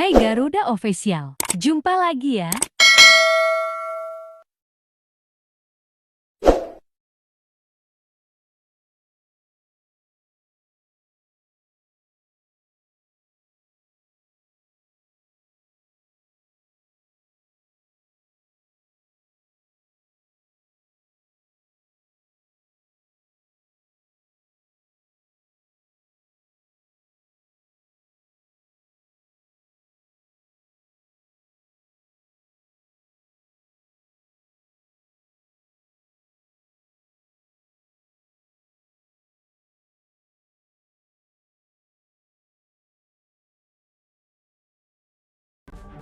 Hai Garuda Official, jumpa lagi ya.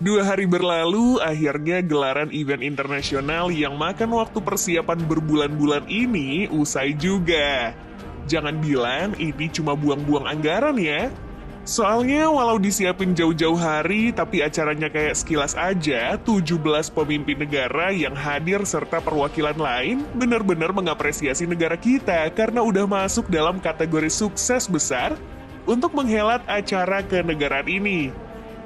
Dua hari berlalu, akhirnya gelaran event internasional yang makan waktu persiapan berbulan-bulan ini usai juga. Jangan bilang ini cuma buang-buang anggaran ya. Soalnya walau disiapin jauh-jauh hari, tapi acaranya kayak sekilas aja, 17 pemimpin negara yang hadir serta perwakilan lain benar-benar mengapresiasi negara kita karena udah masuk dalam kategori sukses besar untuk menghelat acara kenegaraan ini.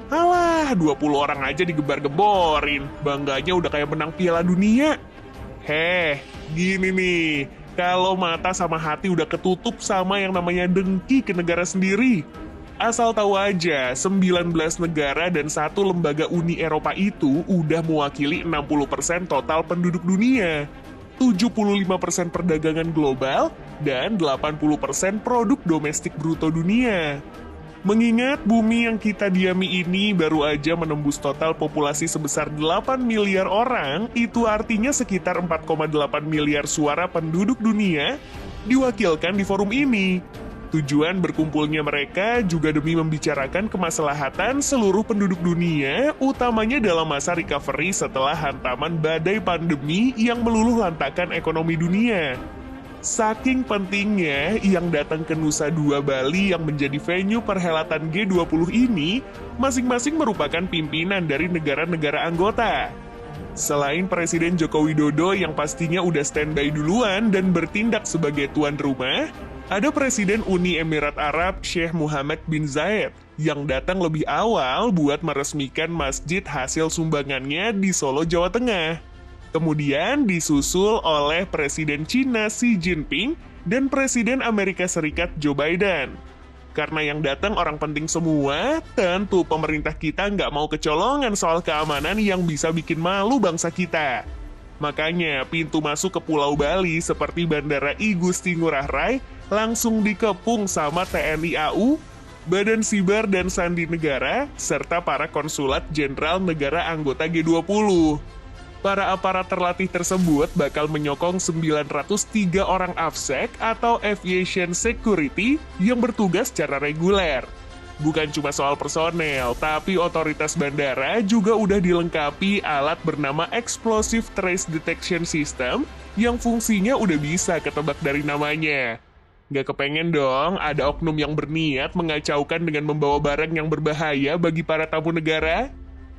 Alah, 20 orang aja digebar-geborin. Bangganya udah kayak menang Piala Dunia. Heh, gini nih. Kalau mata sama hati udah ketutup sama yang namanya dengki ke negara sendiri. Asal tahu aja, 19 negara dan satu lembaga Uni Eropa itu udah mewakili 60% total penduduk dunia. 75% perdagangan global, dan 80% produk domestik bruto dunia. Mengingat bumi yang kita diami ini baru aja menembus total populasi sebesar 8 miliar orang, itu artinya sekitar 4,8 miliar suara penduduk dunia diwakilkan di forum ini. Tujuan berkumpulnya mereka juga demi membicarakan kemaslahatan seluruh penduduk dunia, utamanya dalam masa recovery setelah hantaman badai pandemi yang meluluh lantakan ekonomi dunia. Saking pentingnya, yang datang ke Nusa Dua Bali yang menjadi venue perhelatan G20 ini, masing-masing merupakan pimpinan dari negara-negara anggota. Selain Presiden Joko Widodo yang pastinya udah standby duluan dan bertindak sebagai tuan rumah, ada Presiden Uni Emirat Arab Sheikh Mohammed bin Zayed yang datang lebih awal buat meresmikan masjid hasil sumbangannya di Solo, Jawa Tengah. Kemudian disusul oleh Presiden Cina Xi Jinping dan Presiden Amerika Serikat Joe Biden. Karena yang datang orang penting semua, tentu pemerintah kita nggak mau kecolongan soal keamanan yang bisa bikin malu bangsa kita. Makanya pintu masuk ke Pulau Bali seperti Bandara I Gusti Ngurah Rai langsung dikepung sama TNI AU, Badan Siber dan Sandi Negara, serta para konsulat jenderal negara anggota G20. Para aparat terlatih tersebut bakal menyokong 903 orang AFSEC atau Aviation Security yang bertugas secara reguler. Bukan cuma soal personel, tapi otoritas bandara juga udah dilengkapi alat bernama Explosive Trace Detection System yang fungsinya udah bisa ketebak dari namanya. Nggak kepengen dong ada oknum yang berniat mengacaukan dengan membawa barang yang berbahaya bagi para tamu negara?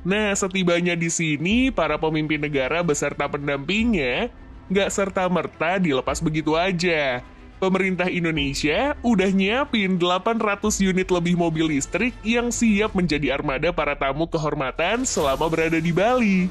Nah, setibanya di sini, para pemimpin negara beserta pendampingnya nggak serta-merta dilepas begitu aja. Pemerintah Indonesia udah nyiapin 800 unit lebih mobil listrik yang siap menjadi armada para tamu kehormatan selama berada di Bali.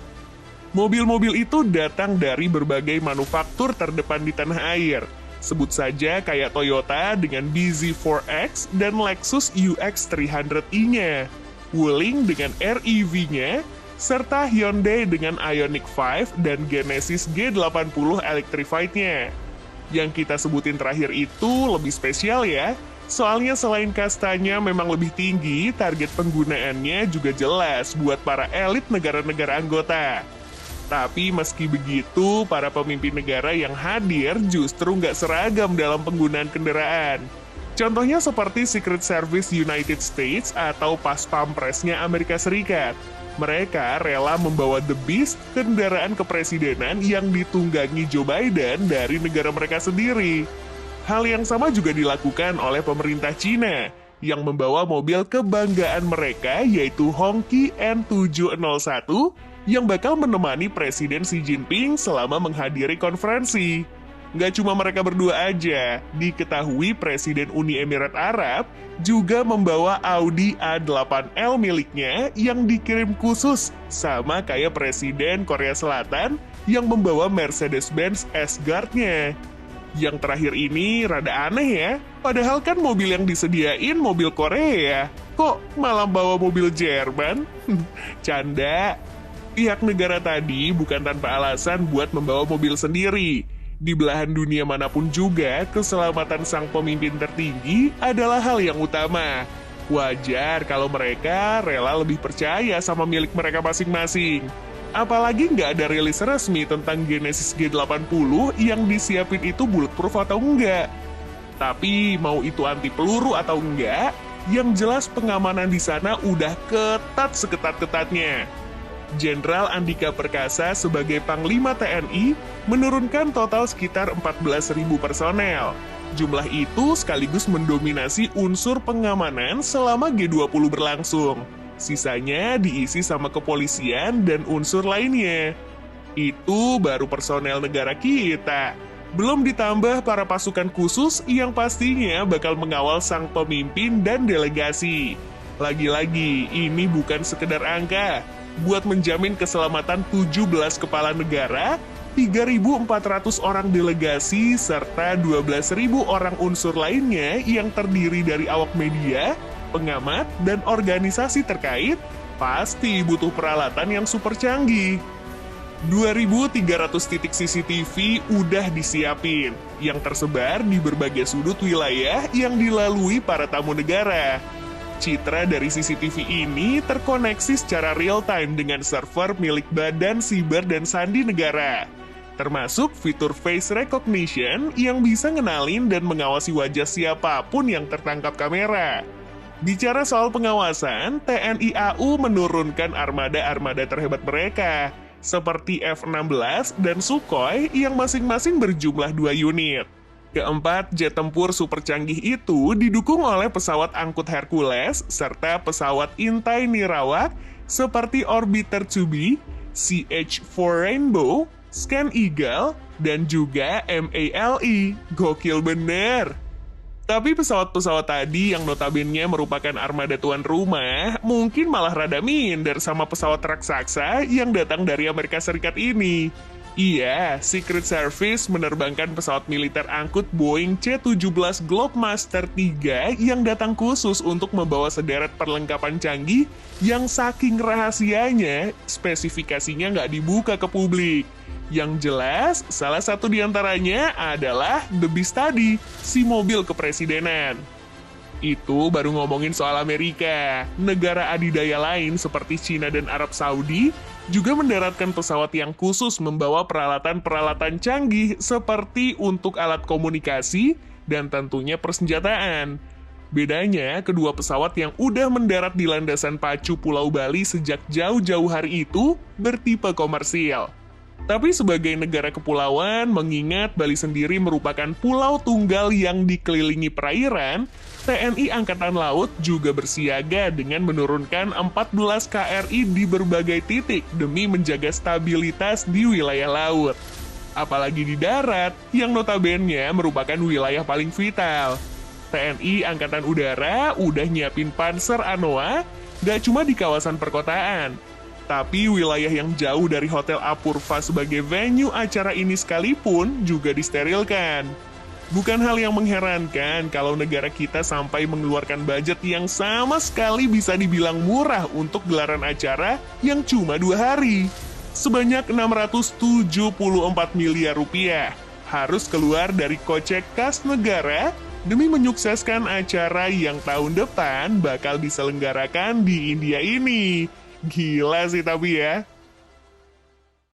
Mobil-mobil itu datang dari berbagai manufaktur terdepan di tanah air. Sebut saja kayak Toyota dengan BZ4X dan Lexus UX300i-nya. Wuling dengan REV-nya, serta Hyundai dengan Ioniq 5 dan Genesis G80 Electrified-nya. Yang kita sebutin terakhir itu lebih spesial ya, soalnya selain kastanya memang lebih tinggi, target penggunaannya juga jelas buat para elit negara-negara anggota. Tapi meski begitu, para pemimpin negara yang hadir justru nggak seragam dalam penggunaan kendaraan. Contohnya seperti Secret Service United States atau Pas Pampresnya Amerika Serikat. Mereka rela membawa The Beast, kendaraan kepresidenan yang ditunggangi Joe Biden dari negara mereka sendiri. Hal yang sama juga dilakukan oleh pemerintah Cina, yang membawa mobil kebanggaan mereka yaitu Hongqi N701 yang bakal menemani Presiden Xi Jinping selama menghadiri konferensi. Nggak cuma mereka berdua aja, diketahui Presiden Uni Emirat Arab juga membawa Audi A8L miliknya yang dikirim khusus, sama kayak Presiden Korea Selatan yang membawa Mercedes-Benz S-Guard-nya. Yang terakhir ini rada aneh ya, padahal kan mobil yang disediain mobil Korea, kok malah bawa mobil Jerman? Canda. Pihak negara tadi bukan tanpa alasan buat membawa mobil sendiri. Di belahan dunia manapun juga, keselamatan sang pemimpin tertinggi adalah hal yang utama. Wajar kalau mereka rela lebih percaya sama milik mereka masing-masing. Apalagi nggak ada rilis resmi tentang Genesis G80 yang disiapin itu bulletproof atau enggak. Tapi mau itu anti peluru atau enggak, yang jelas pengamanan di sana udah ketat seketat-ketatnya. Jenderal Andika Perkasa sebagai Panglima TNI menurunkan total sekitar 14.000 personel. Jumlah itu sekaligus mendominasi unsur pengamanan selama G20 berlangsung. Sisanya diisi sama kepolisian dan unsur lainnya. Itu baru personel negara kita. Belum ditambah para pasukan khusus yang pastinya bakal mengawal sang pemimpin dan delegasi. Lagi-lagi, ini bukan sekedar angka. Buat menjamin keselamatan 17 kepala negara, 3.400 orang delegasi, serta 12.000 orang unsur lainnya yang terdiri dari awak media, pengamat, dan organisasi terkait, pasti butuh peralatan yang super canggih. 2.300 titik CCTV udah disiapin, yang tersebar di berbagai sudut wilayah yang dilalui para tamu negara. Citra dari CCTV ini terkoneksi secara real-time dengan server milik Badan Siber dan Sandi Negara, termasuk fitur face recognition yang bisa ngenalin dan mengawasi wajah siapapun yang tertangkap kamera. Bicara soal pengawasan, TNI AU menurunkan armada-armada terhebat mereka, seperti F-16 dan Sukhoi yang masing-masing berjumlah 2 unit. Keempat jet tempur super canggih itu didukung oleh pesawat angkut Hercules serta pesawat intai nirawak seperti Orbiter 2B, CH-4 Rainbow, Scan Eagle, dan juga MALE. Gokil bener! Tapi pesawat-pesawat tadi yang notabene merupakan armada tuan rumah mungkin malah rada minder sama pesawat raksasa yang datang dari Amerika Serikat ini. Iya, Secret Service menerbangkan pesawat militer angkut Boeing C-17 Globemaster III yang datang khusus untuk membawa sederet perlengkapan canggih yang saking rahasianya, spesifikasinya nggak dibuka ke publik. Yang jelas, salah satu diantaranya adalah The Beast tadi, si mobil kepresidenan. Itu baru ngomongin soal Amerika. Negara adidaya lain seperti Cina dan Arab Saudi juga mendaratkan pesawat yang khusus membawa peralatan-peralatan canggih seperti untuk alat komunikasi dan tentunya persenjataan. Bedanya, kedua pesawat yang udah mendarat di landasan pacu Pulau Bali sejak jauh-jauh hari itu bertipe komersil. Tapi sebagai negara kepulauan, mengingat Bali sendiri merupakan pulau tunggal yang dikelilingi perairan, TNI Angkatan Laut juga bersiaga dengan menurunkan 14 KRI di berbagai titik demi menjaga stabilitas di wilayah laut. Apalagi di darat, yang notabene merupakan wilayah paling vital. TNI Angkatan Udara udah nyiapin Panzer Anoa, gak cuma di kawasan perkotaan, tapi wilayah yang jauh dari Hotel Apurva sebagai venue acara ini sekalipun juga disterilkan. Bukan hal yang mengherankan kalau negara kita sampai mengeluarkan budget yang sama sekali bisa dibilang murah untuk gelaran acara yang cuma 2 hari. Sebanyak 674 miliar rupiah harus keluar dari kocek kas negara demi menyukseskan acara yang tahun depan bakal diselenggarakan di India ini. Gila sih tapi ya.